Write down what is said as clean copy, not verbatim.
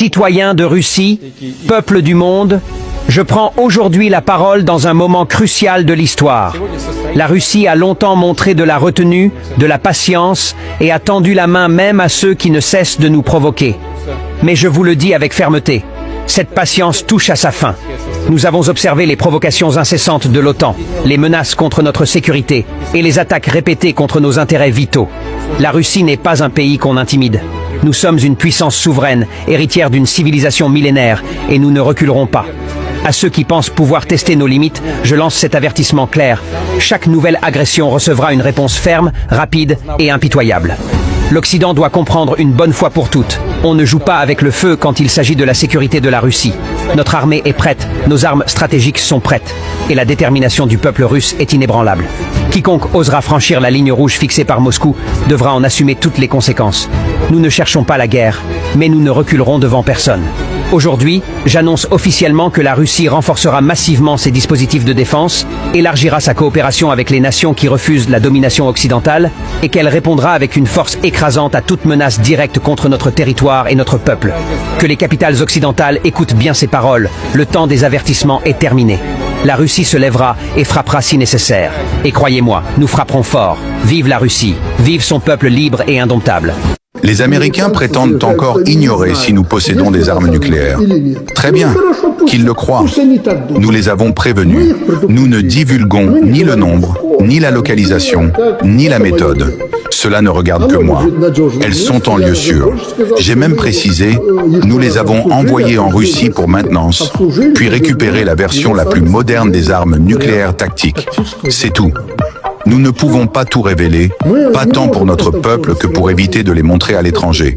Citoyens de Russie, peuple du monde, je prends aujourd'hui la parole dans un moment crucial de l'histoire. La Russie a longtemps montré de la retenue, de la patience et a tendu la main même à ceux qui ne cessent de nous provoquer. Mais je vous le dis avec fermeté, cette patience touche à sa fin. Nous avons observé les provocations incessantes de l'OTAN, les menaces contre notre sécurité et les attaques répétées contre nos intérêts vitaux. La Russie n'est pas un pays qu'on intimide. Nous sommes une puissance souveraine, héritière d'une civilisation millénaire, et nous ne reculerons pas. À ceux qui pensent pouvoir tester nos limites, je lance cet avertissement clair. Chaque nouvelle agression recevra une réponse ferme, rapide et impitoyable. L'Occident doit comprendre une bonne fois pour toutes. On ne joue pas avec le feu quand il s'agit de la sécurité de la Russie. Notre armée est prête, nos armes stratégiques sont prêtes, et la détermination du peuple russe est inébranlable. Quiconque osera franchir la ligne rouge fixée par Moscou devra en assumer toutes les conséquences. Nous ne cherchons pas la guerre, mais nous ne reculerons devant personne. Aujourd'hui, j'annonce officiellement que la Russie renforcera massivement ses dispositifs de défense, élargira sa coopération avec les nations qui refusent la domination occidentale, et qu'elle répondra avec une force écrasante à toute menace directe contre notre territoire et notre peuple. Que les capitales occidentales écoutent bien ces paroles, le temps des avertissements est terminé. La Russie se lèvera et frappera si nécessaire. Et croyez-moi, nous frapperons fort. Vive la Russie, vive son peuple libre et indomptable. Les Américains prétendent encore ignorer si nous possédons des armes nucléaires. Très bien, qu'ils le croient. Nous les avons prévenus. Nous ne divulguons ni le nombre, ni la localisation, ni la méthode. Cela ne regarde que moi. Elles sont en lieu sûr. J'ai même précisé, nous les avons envoyées en Russie pour maintenance, puis récupérer la version la plus moderne des armes nucléaires tactiques. C'est tout. Nous ne pouvons pas tout révéler, pas tant pour notre peuple que pour éviter de les montrer à l'étranger.